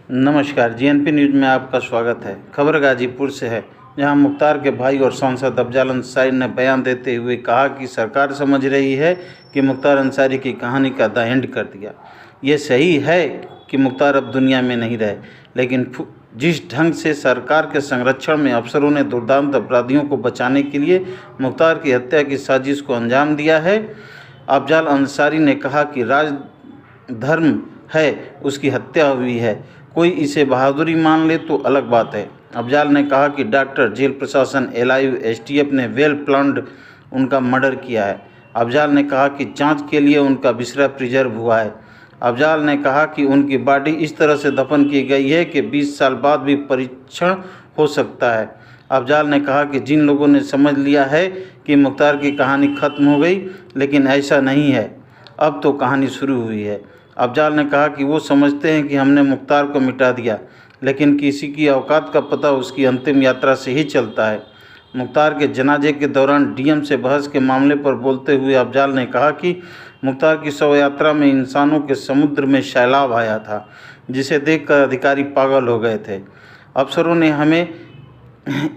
नमस्कार। GNP news में आपका स्वागत है। खबर गाजीपुर से है, जहां मुख्तार के भाई और सांसद अफजल अंसारी ने बयान देते हुए कहा कि सरकार समझ रही है कि मुख्तार अंसारी की कहानी का द एंड कर दिया। ये सही है कि मुख्तार अब दुनिया में नहीं रहे, लेकिन जिस ढंग से सरकार के संरक्षण में अफसरों ने दुर्दांत अपराधियों को बचाने के लिए मुख्तार की हत्या की साजिश को अंजाम दिया है। अफजल अंसारी ने कहा कि राजधर्म है उसकी हत्या हुई है, कोई इसे बहादुरी मान ले तो अलग बात है। अफजल ने कहा कि डॉक्टर, जेल प्रशासन, एलआईयू, एसटीएफ ने वेल प्लान्ड उनका मर्डर किया है। अफजल ने कहा कि जांच के लिए उनका बिस्तर प्रिजर्व हुआ है। अफजल ने कहा कि उनकी बॉडी इस तरह से दफन की गई है कि 20 साल बाद भी परीक्षण हो सकता है। अफजल ने कहा कि जिन लोगों ने समझ लिया है कि मुख्तार की कहानी ख़त्म हो गई, लेकिन ऐसा नहीं है, अब तो कहानी शुरू हुई है। अफजल ने कहा कि वो समझते हैं कि हमने मुख्तार को मिटा दिया, लेकिन किसी की औकात का पता उसकी अंतिम यात्रा से ही चलता है। मुख्तार के जनाजे के दौरान डीएम से बहस के मामले पर बोलते हुए अफजल ने कहा कि मुख्तार की शव यात्रा में इंसानों के समुद्र में सैलाब आया था, जिसे देखकर अधिकारी पागल हो गए थे। अफसरों ने हमें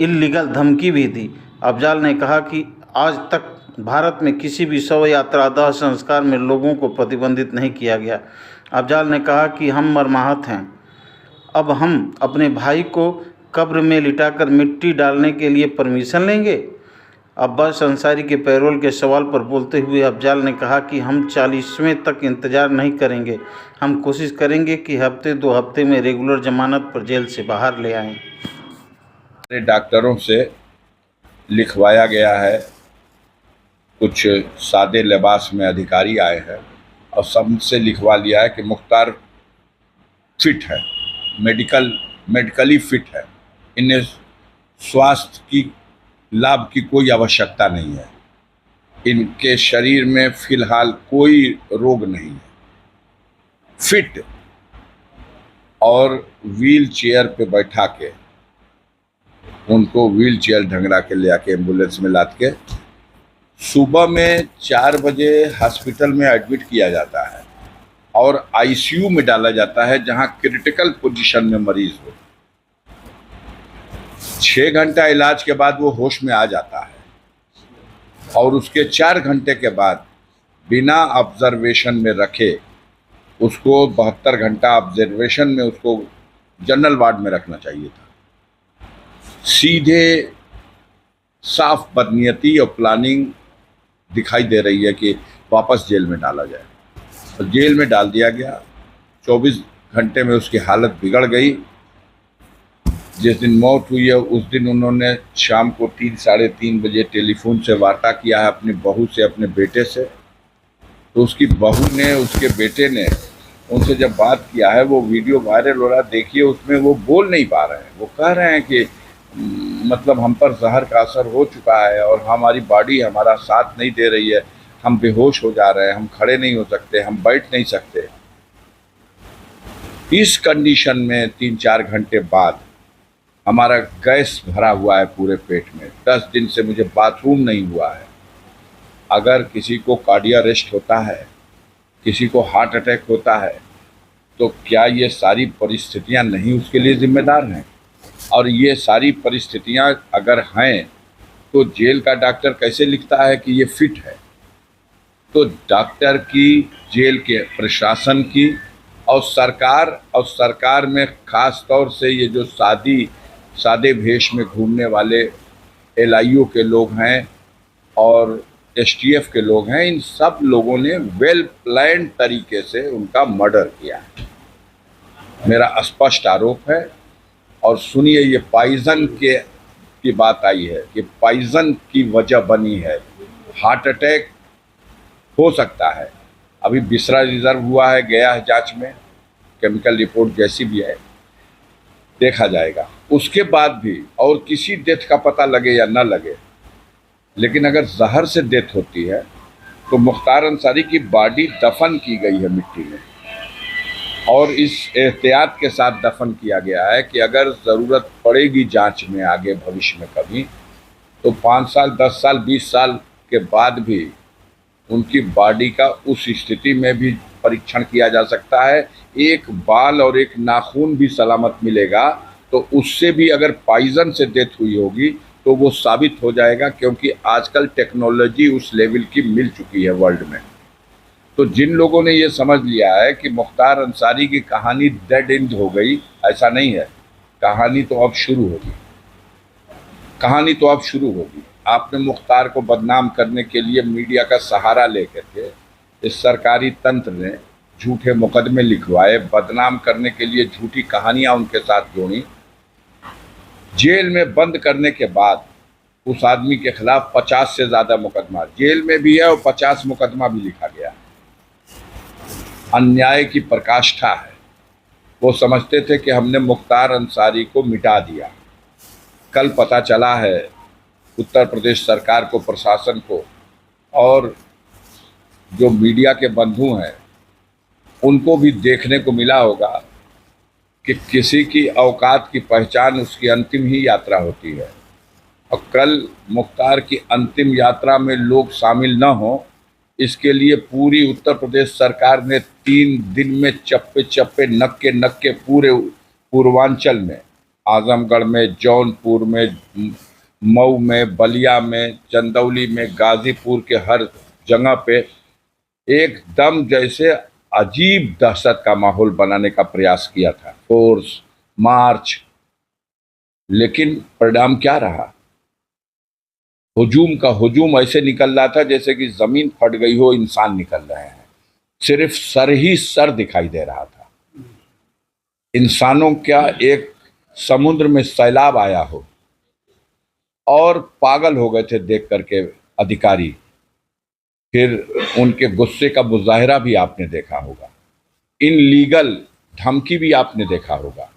इल्लीगल धमकी भी दी। अफजल ने कहा कि आज तक भारत में किसी भी शव यात्रा दाह संस्कार में लोगों को प्रतिबंधित नहीं किया गया। अफजल ने कहा कि हम मर्माहत हैं। अब हम अपने भाई को कब्र में लिटाकर मिट्टी डालने के लिए परमिशन लेंगे। अब्बास अंसारी के पैरोल के सवाल पर बोलते हुए अफजल ने कहा कि हम 40वें तक इंतज़ार नहीं करेंगे। हम कोशिश करेंगे कि हफ्ते 2 हफ्ते में रेगुलर जमानत पर जेल से बाहर ले आएं। डॉक्टरों से लिखवाया गया है, कुछ सादे लिबास में अधिकारी आए हैं और सबसे लिखवा लिया है कि मुख्तार फिट है, मेडिकली फिट है, इन्हें स्वास्थ्य की लाभ की कोई आवश्यकता नहीं है, इनके शरीर में फिलहाल कोई रोग नहीं है, फिट। और व्हील चेयर पे बैठा के उनको व्हील चेयर ढंगरा के ले आके एम्बुलेंस में लाद के सुबह में 4 बजे हॉस्पिटल में एडमिट किया जाता है और आईसीयू में डाला जाता है, जहां क्रिटिकल पोजीशन में मरीज हो। 6 घंटा इलाज के बाद वो होश में आ जाता है और उसके 4 घंटे के बाद बिना ऑब्जर्वेशन में रखे उसको 72 घंटा ऑब्जर्वेशन में उसको जनरल वार्ड में रखना चाहिए था। सीधे साफ बदनीयती और प्लानिंग दिखाई दे रही है कि वापस जेल में डाला जाए, और जेल में डाल दिया गया। 24 घंटे में उसकी हालत बिगड़ गई। जिस दिन मौत हुई है उस दिन उन्होंने शाम को 3 साढ़े 3 बजे टेलीफोन से वार्ता किया है अपनी बहू से, अपने बेटे से। तो उसकी बहू ने, उसके बेटे ने उनसे जब बात किया है, वो वीडियो वायरल हो रहा, देखिए उसमें वो बोल नहीं पा रहे हैं। वो कह रहे हैं कि मतलब हम पर जहर का असर हो चुका है और हमारी बॉडी हमारा साथ नहीं दे रही है, हम बेहोश हो जा रहे हैं, हम खड़े नहीं हो सकते, हम बैठ नहीं सकते। इस कंडीशन में 3-4 घंटे बाद हमारा गैस भरा हुआ है पूरे पेट में, 10 दिन से मुझे बाथरूम नहीं हुआ है। अगर किसी को कार्डियक अरेस्ट होता है, किसी को हार्ट अटैक होता है, तो क्या ये सारी परिस्थितियां नहीं उसके लिए जिम्मेदार हैं? और ये सारी परिस्थितियां अगर हैं तो जेल का डॉक्टर कैसे लिखता है कि ये फिट है? तो डॉक्टर की, जेल के प्रशासन की और सरकार में ख़ास तौर से ये जो सादे भेष में घूमने वाले एलआईयू के लोग हैं और एसटीएफ के लोग हैं, इन सब लोगों ने वेल प्लान्ड तरीके से उनका मर्डर किया है। मेरा स्पष्ट आरोप है। और सुनिए, ये पॉइजन की बात आई है कि पॉइजन की वजह बनी है, हार्ट अटैक हो सकता है। अभी बिस्रा रिजर्व हुआ है, गया है जांच में, केमिकल रिपोर्ट जैसी भी है देखा जाएगा। उसके बाद भी और किसी डेथ का पता लगे या ना लगे, लेकिन अगर जहर से डेथ होती है तो मुख्तार अंसारी की बॉडी दफन की गई है मिट्टी में, और इस एहतियात के साथ दफन किया गया है कि अगर ज़रूरत पड़ेगी जांच में आगे भविष्य में कभी, तो 5 साल, 10 साल, 20 साल के बाद भी उनकी बॉडी का उस स्थिति में भी परीक्षण किया जा सकता है। एक बाल और एक नाखून भी सलामत मिलेगा तो उससे भी अगर पॉइजन से डेथ हुई होगी तो वो साबित हो जाएगा, क्योंकि आजकल टेक्नोलॉजी उस लेवल की मिल चुकी है वर्ल्ड में। तो जिन लोगों ने ये समझ लिया है कि मुख्तार अंसारी की कहानी डेड एंड हो गई, ऐसा नहीं है। कहानी तो अब शुरू होगी, कहानी तो अब शुरू होगी। आपने मुख्तार को बदनाम करने के लिए मीडिया का सहारा लेकर के इस सरकारी तंत्र ने झूठे मुकदमे लिखवाए, बदनाम करने के लिए झूठी कहानियां उनके साथ जोड़ी। जेल में बंद करने के बाद उस आदमी के खिलाफ 50 से ज़्यादा मुकदमा जेल में भी है और 50 मुकदमा भी लिखा गया। अन्याय की पराकाष्ठा है। वो समझते थे कि हमने मुख्तार अंसारी को मिटा दिया। कल पता चला है उत्तर प्रदेश सरकार को, प्रशासन को और जो मीडिया के बंधु हैं उनको भी देखने को मिला होगा कि किसी की औकात की पहचान उसकी अंतिम ही यात्रा होती है। और कल मुख्तार की अंतिम यात्रा में लोग शामिल न हों, इसके लिए पूरी उत्तर प्रदेश सरकार ने 3 दिन में चप्पे चप्पे नक्के नक्के पूरे पूर्वांचल में, आजमगढ़ में, जौनपुर में, मऊ में, बलिया में, चंदौली में, गाजीपुर के हर जगह पे एकदम जैसे अजीब दहशत का माहौल बनाने का प्रयास किया था, फोर्स मार्च। लेकिन परिणाम क्या रहा? हुजूम का हुजूम ऐसे निकल रहा था जैसे कि जमीन फट गई हो, इंसान निकल रहे हैं। सिर्फ सर ही सर दिखाई दे रहा था। इंसानों क्या एक समुद्र में सैलाब आया हो, और पागल हो गए थे देख करके अधिकारी। फिर उनके गुस्से का मुजाहिरा भी आपने देखा होगा, इनलीगल धमकी भी आपने देखा होगा।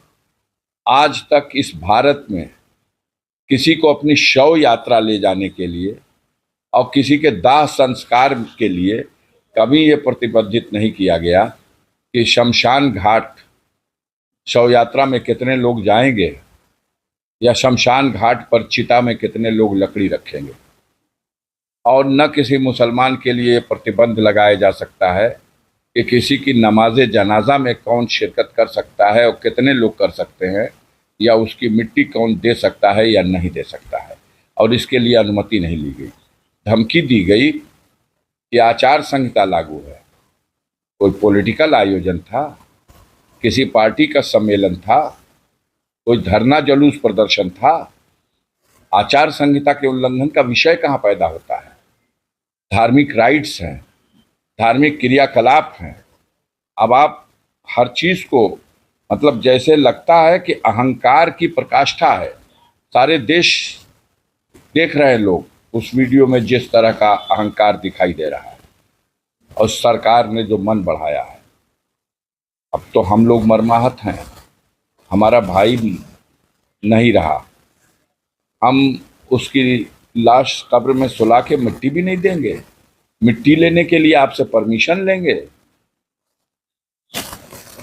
आज तक इस भारत में किसी को अपनी शव यात्रा ले जाने के लिए और किसी के दाह संस्कार के लिए कभी ये प्रतिबंधित नहीं किया गया कि शमशान घाट शव यात्रा में कितने लोग जाएंगे या शमशान घाट पर चिता में कितने लोग लकड़ी रखेंगे। और न किसी मुसलमान के लिए प्रतिबंध लगाया जा सकता है कि किसी की नमाज जनाजा में कौन शिरकत कर सकता है और कितने लोग कर सकते हैं, या उसकी मिट्टी कौन दे सकता है या नहीं दे सकता है, और इसके लिए अनुमति नहीं ली गई। धमकी दी गई कि आचार संहिता लागू है। कोई पॉलिटिकल आयोजन था, किसी पार्टी का सम्मेलन था, कोई धरना जुलूस प्रदर्शन था, आचार संहिता के उल्लंघन का विषय कहाँ पैदा होता है? धार्मिक राइट्स हैं, धार्मिक क्रियाकलाप हैं। अब आप हर चीज़ को मतलब जैसे लगता है कि अहंकार की प्रकाष्ठा है। सारे देश देख रहे हैं लोग उस वीडियो में जिस तरह का अहंकार दिखाई दे रहा है, और सरकार ने जो मन बढ़ाया है। अब तो हम लोग मरमाहत हैं, हमारा भाई नहीं रहा, हम उसकी लाश कब्र में सुला के मिट्टी भी नहीं देंगे, मिट्टी लेने के लिए आपसे परमिशन लेंगे।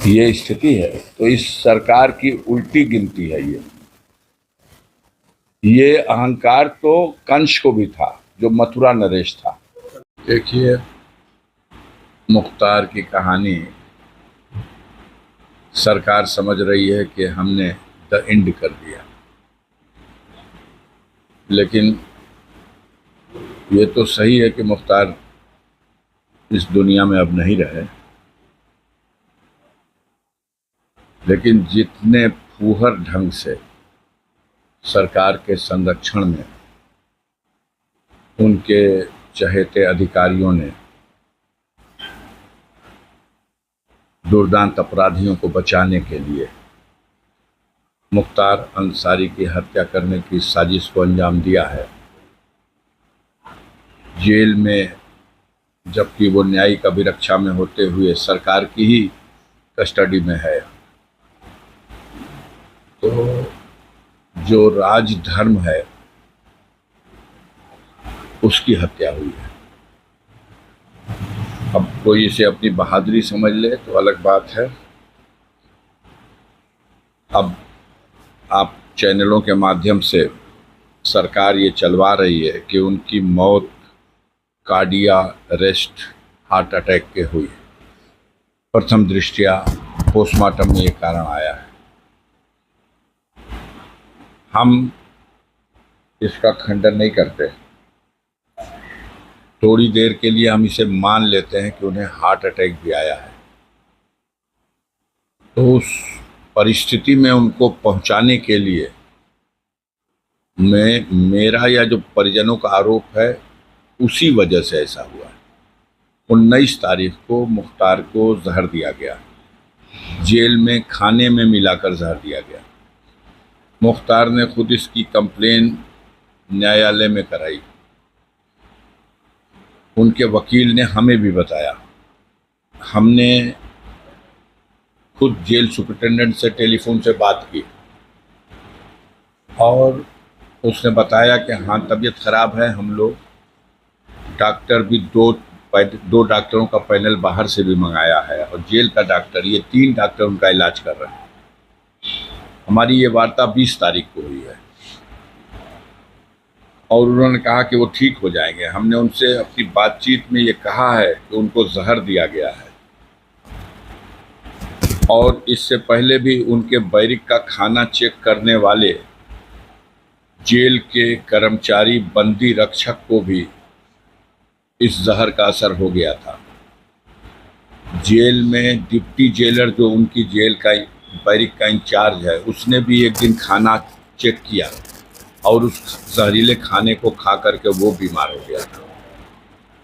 ये स्थिति है। तो इस सरकार की उल्टी गिनती है ये अहंकार तो कंस को भी था जो मथुरा नरेश था। देखिए, मुख्तार की कहानी सरकार समझ रही है कि हमने द एंड कर दिया, लेकिन ये तो सही है कि मुख्तार इस दुनिया में अब नहीं रहे, लेकिन जितने फूहर ढंग से सरकार के संरक्षण में उनके चहेते अधिकारियों ने दुर्दांत अपराधियों को बचाने के लिए मुख्तार अंसारी की हत्या करने की साजिश को अंजाम दिया है। जेल में जबकि वो न्यायिक अभिरक्षा में होते हुए सरकार की ही कस्टडी में है, तो जो राजधर्म है उसकी हत्या हुई है। अब कोई इसे अपनी बहादुरी समझ ले तो अलग बात है। अब आप चैनलों के माध्यम से सरकार ये चलवा रही है कि उनकी मौत कार्डिया अरेस्ट हार्ट अटैक के हुई। प्रथम दृष्टया पोस्टमार्टम में ये कारण आया है। हम इसका खंडन नहीं करते। थोड़ी देर के लिए हम इसे मान लेते हैं कि उन्हें हार्ट अटैक भी आया है। तो उस परिस्थिति में उनको पहुंचाने के लिए मेरा या जो परिजनों का आरोप है उसी वजह से ऐसा हुआ है। 19 तारीख को मुख्तार को जहर दिया गया, जेल में खाने में मिलाकर जहर दिया गया। मुख्तार ने खुद इसकी कंप्लेन न्यायालय में कराई। उनके वकील ने हमें भी बताया। हमने खुद जेल सुपरिटेंडेंट से टेलीफोन से बात की और उसने बताया कि हाँ तबीयत ख़राब है। हम लोग डॉक्टर भी दो डॉक्टरों का पैनल बाहर से भी मंगाया है और जेल का डॉक्टर, ये 3 डॉक्टर उनका इलाज कर रहे हैं। हमारी ये वार्ता 20 तारीख को हुई है और उन्होंने कहा कि वो ठीक हो जाएंगे। हमने उनसे अपनी बातचीत में ये कहा है कि उनको जहर दिया गया है और इससे पहले भी उनके बैरिक का खाना चेक करने वाले जेल के कर्मचारी बंदी रक्षक को भी इस जहर का असर हो गया था। जेल में डिप्टी जेलर जो उनकी जेल का बैरिक का इंचार्ज है, उसने भी एक दिन खाना चेक किया और उस जहरीले खाने को खा करके वो बीमार हो गया था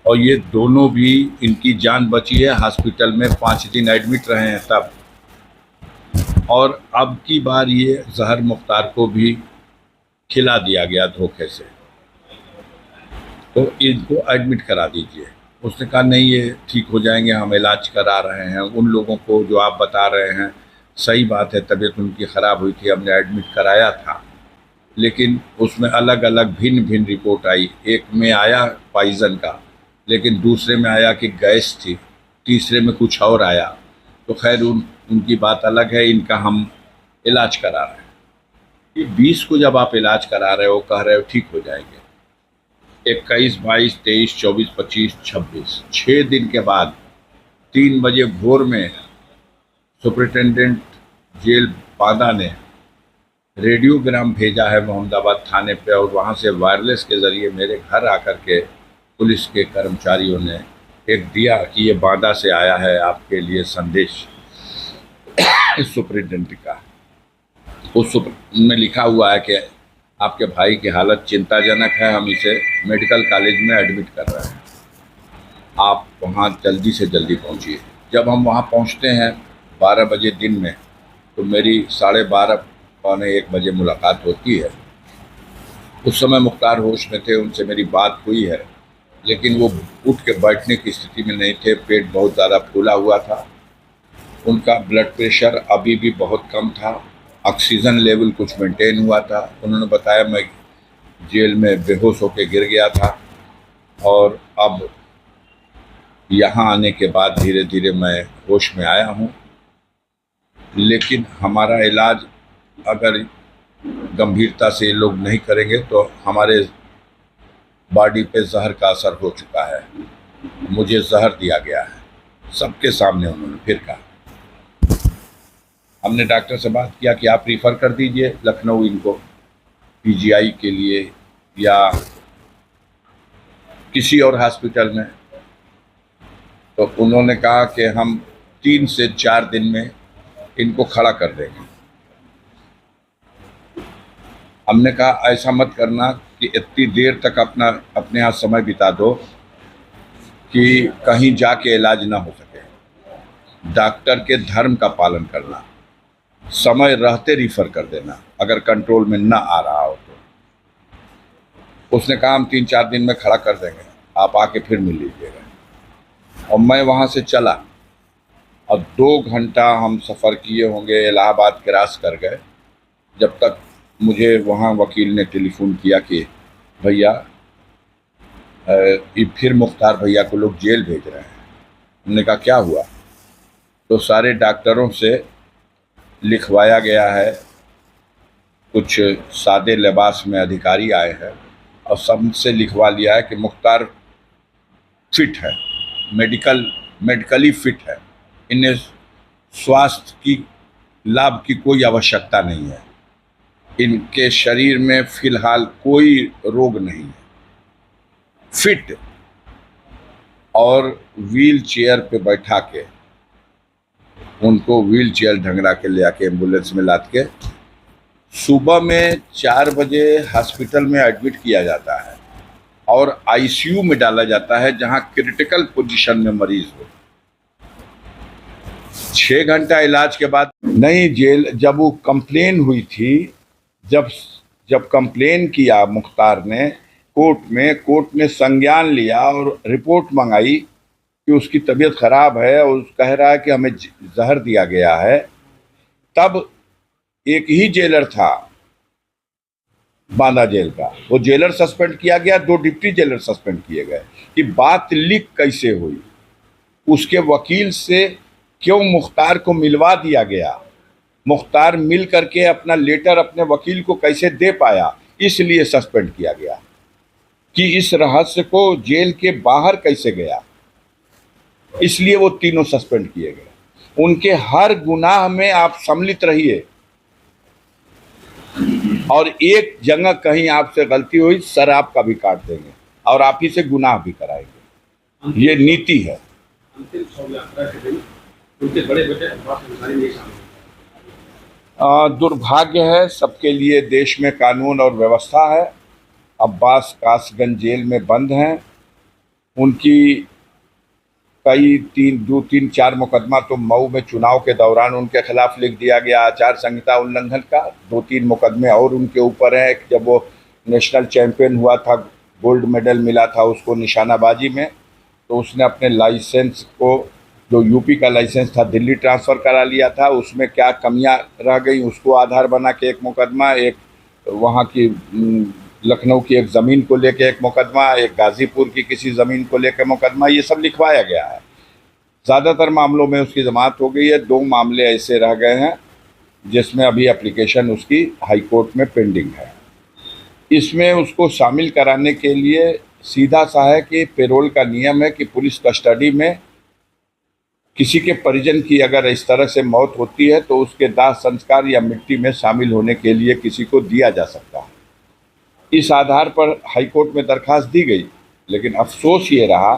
और ये दोनों भी, इनकी जान बची है। हॉस्पिटल में 5 दिन एडमिट रहे हैं तब। और अब की बार ये जहर मुख्तार को भी खिला दिया गया धोखे से, तो इनको एडमिट करा दीजिए। उसने कहा नहीं, ये ठीक हो जाएंगे, हम इलाज करा रहे हैं। उन लोगों को जो आप बता रहे हैं सही बात है, तबीयत उनकी ख़राब हुई थी, हमने एडमिट कराया था, लेकिन उसमें अलग अलग भिन्न भिन्न रिपोर्ट आई। एक में आया पॉइज़न का, लेकिन दूसरे में आया कि गैस थी, तीसरे में कुछ और आया। तो खैर उनकी बात अलग है, इनका हम इलाज करा रहे हैं। ये 20 को जब आप इलाज करा रहे हो, कह रहे हो ठीक हो जाएंगे, 21, 22, 23, 24, 25, 26, 6 दिन के बाद 3 बजे भोर में सुपरिटेंडेंट जेल बांदा ने रेडियोग्राम भेजा है मोहम्मदाबाद थाने पे और वहाँ से वायरलेस के ज़रिए मेरे घर आकर के पुलिस के कर्मचारियों ने एक दिया कि ये बांदा से आया है आपके लिए संदेश सुपरिटेंडेंट का। उस में लिखा हुआ है कि आपके भाई की हालत चिंताजनक है, हम इसे मेडिकल कॉलेज में एडमिट कर रहे हैं, आप वहाँ जल्दी से जल्दी पहुँचिए। जब हम वहाँ पहुँचते हैं 12 बजे दिन में, तो मेरी 12:30 पौने 1 बजे मुलाकात होती है। उस समय मुख्तार होश में थे, उनसे मेरी बात हुई है, लेकिन वो उठ के बैठने की स्थिति में नहीं थे। पेट बहुत ज़्यादा फूला हुआ था, उनका ब्लड प्रेशर अभी भी बहुत कम था, ऑक्सीजन लेवल कुछ मेंटेन हुआ था। उन्होंने बताया मैं जेल में बेहोश होकर गिर गया था और अब यहाँ आने के बाद धीरे धीरे मैं होश में आया हूँ, लेकिन हमारा इलाज अगर गंभीरता से ये लोग नहीं करेंगे तो हमारे बॉडी पे जहर का असर हो चुका है, मुझे जहर दिया गया है। सबके सामने उन्होंने फिर कहा। हमने डॉक्टर से बात किया कि आप रिफ़र कर दीजिए लखनऊ इनको पीजीआई के लिए या किसी और हॉस्पिटल में। तो उन्होंने कहा कि हम 3 से 4 दिन में इनको खड़ा कर देंगे। हमने कहा ऐसा मत करना कि इतनी देर तक अपने यहाँ समय बिता दो कि कहीं जाके इलाज ना हो सके। डॉक्टर के धर्म का पालन करना, समय रहते रिफ़र कर देना अगर कंट्रोल में ना आ रहा हो तो। उसने कहा हम 3-4 दिन में खड़ा कर देंगे, आप आके फिर मिल लीजिएगा। और मैं वहाँ से चला और 2 घंटा हम सफ़र किए होंगे, इलाहाबाद क्रॉस कर गए, जब तक मुझे वहाँ वकील ने टेलीफोन किया कि भैया फिर मुख्तार भैया को लोग जेल भेज रहे हैं। हमने कहा क्या हुआ? तो सारे डॉक्टरों से लिखवाया गया है, कुछ सादे लिबास में अधिकारी आए हैं और सबसे लिखवा लिया है कि मुख्तार फिट है, मेडिकली फिट है, इन्हें स्वास्थ्य की लाभ की कोई आवश्यकता नहीं है। इनके शरीर में फिलहाल कोई रोग नहीं है। फिट और व्हील चेयर पे बैठा के उनको व्हील चेयर ढंगरा के ले आके एम्बुलेंस में लाद के सुबह में 4 बजे हॉस्पिटल में एडमिट किया जाता है और आईसीयू में डाला जाता है, जहां क्रिटिकल पोजीशन में मरीज हो। 6 घंटा इलाज के बाद नहीं जेल, जब वो कंप्लेन हुई थी, जब कंप्लेन किया मुख्तार ने कोर्ट ने संज्ञान लिया और रिपोर्ट मंगाई कि उसकी तबीयत खराब है और कह रहा है कि हमें जहर दिया गया है, तब एक ही जेलर था बांदा जेल का, वो जेलर सस्पेंड किया गया, 2 डिप्टी जेलर सस्पेंड किए गए। कि बात लीक कैसे हुई, उसके वकील से क्यों मुख्तार को मिलवा दिया गया, मुख्तार मिल करके अपना लेटर अपने वकील को कैसे दे पाया, इसलिए सस्पेंड किया गया। कि इस रहस्य को जेल के बाहर कैसे गया, इसलिए वो तीनों सस्पेंड किए गए। उनके हर गुनाह में आप सम्मिलित रहिए और एक जगह कहीं आपसे गलती हुई, सर आपका भी काट देंगे और आप ही से गुनाह भी कराएंगे। ये नीति है। अंतिम शव यात्रा के दिन उनके बड़े बेटे अब्बास अंसारी नहीं शामिल हुए। दुर्भाग्य है सबके लिए, देश में कानून और व्यवस्था है। अब्बास कासगंज जेल में बंद हैं। उनकी कई 3-4 मुकदमा तो मऊ में चुनाव के दौरान उनके खिलाफ लिख दिया गया, आचार संहिता उल्लंघन का। 2-3 मुकदमे और उनके ऊपर हैं। जब वो नेशनल चैंपियन हुआ था, गोल्ड मेडल मिला था उसको निशानाबाजी में, तो उसने अपने लाइसेंस को, जो यूपी का लाइसेंस था, दिल्ली ट्रांसफ़र करा लिया था। उसमें क्या कमियां रह गई उसको आधार बना के एक मुकदमा, एक वहाँ की लखनऊ की एक ज़मीन को लेके एक मुकदमा, एक गाज़ीपुर की किसी ज़मीन को लेकर मुकदमा, ये सब लिखवाया गया है। ज़्यादातर मामलों में उसकी ज़मानत हो गई है। 2 मामले ऐसे रह गए हैं जिसमें अभी एप्लीकेशन उसकी हाई कोर्ट में पेंडिंग है। इसमें उसको शामिल कराने के लिए सीधा सा है कि पेरोल का नियम है कि पुलिस कस्टडी में किसी के परिजन की अगर इस तरह से मौत होती है तो उसके दाह संस्कार या मिट्टी में शामिल होने के लिए किसी को दिया जा सकता है। इस आधार पर हाई कोर्ट में दरखास्त दी गई, लेकिन अफसोस ये रहा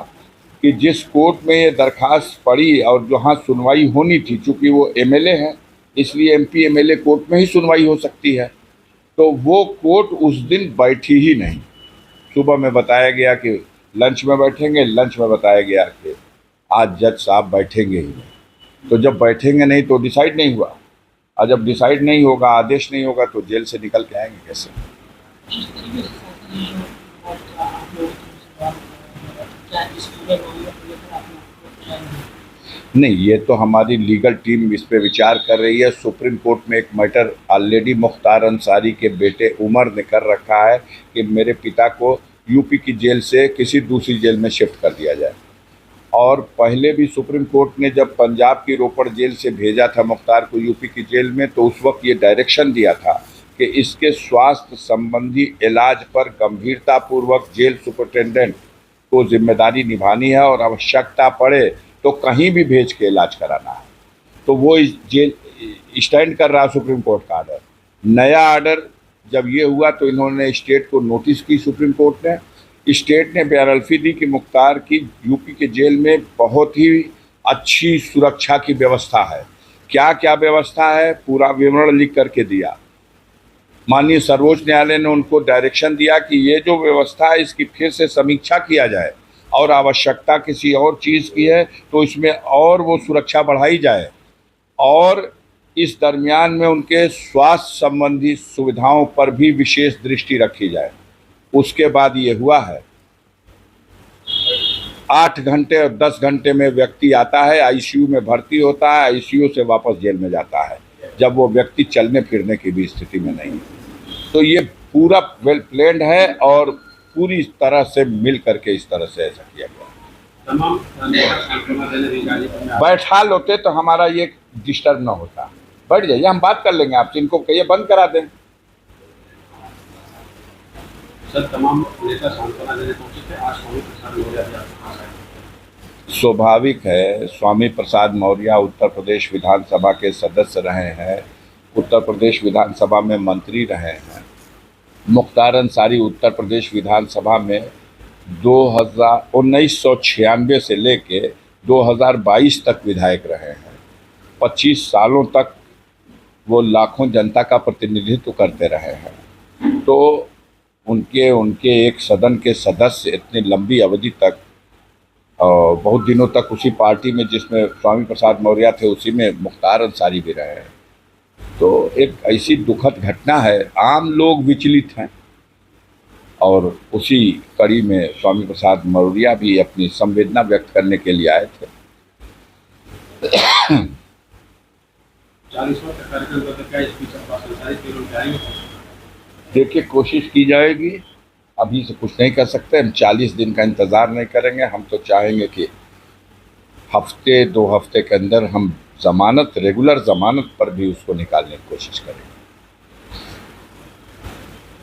कि जिस कोर्ट में ये दरखास्त पड़ी और जहाँ सुनवाई होनी थी, चूँकि वो एमएलए हैं इसलिए एमपी एमएलए कोर्ट में ही सुनवाई हो सकती है, तो वो कोर्ट उस दिन बैठी ही नहीं। सुबह में बताया गया कि लंच में बैठेंगे, लंच में बताया गया कि आज जज साहब बैठेंगे ही नहीं। तो जब बैठेंगे नहीं तो डिसाइड नहीं हुआ, और जब डिसाइड नहीं होगा, आदेश नहीं होगा, तो जेल से निकल के आएंगे कैसे? नहीं, ये तो हमारी लीगल टीम इस पे विचार कर रही है। सुप्रीम कोर्ट में एक मैटर ऑलरेडी मुख्तार अंसारी के बेटे उमर ने कर रखा है कि मेरे पिता को यूपी की जेल से किसी दूसरी जेल में शिफ्ट कर दिया जाए। और पहले भी सुप्रीम कोर्ट ने जब पंजाब की रोपड़ जेल से भेजा था मुख्तार को यूपी की जेल में, तो उस वक्त ये डायरेक्शन दिया था कि इसके स्वास्थ्य संबंधी इलाज पर गंभीरतापूर्वक जेल सुपरिटेंडेंट को जिम्मेदारी निभानी है और आवश्यकता पड़े तो कहीं भी भेज के इलाज कराना है। तो वो इस जेल स्टैंड कर रहा सुप्रीम कोर्ट का आर्डर। नया आर्डर जब ये हुआ तो इन्होंने स्टेट को नोटिस की, सुप्रीम कोर्ट ने। स्टेट ने बयानल्फी दी कि मुख्तार की यूपी के जेल में बहुत ही अच्छी सुरक्षा की व्यवस्था है। क्या क्या व्यवस्था है पूरा विवरण लिख करके दिया। माननीय सर्वोच्च न्यायालय ने उनको डायरेक्शन दिया कि ये जो व्यवस्था है इसकी फिर से समीक्षा किया जाए और आवश्यकता किसी और चीज़ की है तो इसमें और वो सुरक्षा बढ़ाई जाए, और इस दरमियान में उनके स्वास्थ्य संबंधी सुविधाओं पर भी विशेष दृष्टि रखी जाए। उसके बाद ये हुआ है। 8 घंटे और 10 घंटे में व्यक्ति आता है, आईसीयू में भर्ती होता है, आईसीयू से वापस जेल में जाता है, जब वो व्यक्ति चलने फिरने की भी स्थिति में नहीं है। तो ये पूरा वेल प्लान्ड है और पूरी तरह से मिल करके इस तरह से ऐसा किया गया। तमाम बैठा लोते तो हमारा ये डिस्टर्ब ना होता। बैठ जाइए, हम बात कर लेंगे आपसे, इनको कहिए बंद करा दें। सर, तमाम नेता सांत्वना देने पहुंचे थे, आज स्वामी प्रसाद मौर्य भी आपके पास आए। स्वाभाविक है, स्वामी प्रसाद मौर्य उत्तर प्रदेश विधानसभा के सदस्य रहे हैं, उत्तर प्रदेश विधानसभा में मंत्री रहे हैं। मुख्तार अंसारी उत्तर प्रदेश विधानसभा में 1996 से लेके 2022 तक विधायक रहे हैं। 25 सालों तक वो लाखों जनता का प्रतिनिधित्व करते रहे हैं। तो उनके एक सदन के सदस्य इतनी लंबी अवधि तक, बहुत दिनों तक उसी पार्टी में जिसमें स्वामी प्रसाद मौर्य थे उसी में मुख्तार अंसारी भी रहे हैं। तो एक ऐसी दुखद घटना है, आम लोग विचलित हैं और उसी कड़ी में स्वामी प्रसाद मौर्य भी अपनी संवेदना व्यक्त करने के लिए आए थे। 40वां कार्यक्रम का क्या स्पीच अब्बास अंसारी के लोग जाएंगे? देखिए, कोशिश की जाएगी, अभी से कुछ नहीं कर सकते। हम 40 दिन का इंतज़ार नहीं करेंगे। हम तो चाहेंगे कि हफ्ते 2 हफ्ते के अंदर हम रेगुलर ज़मानत पर भी उसको निकालने की कोशिश करेंगे।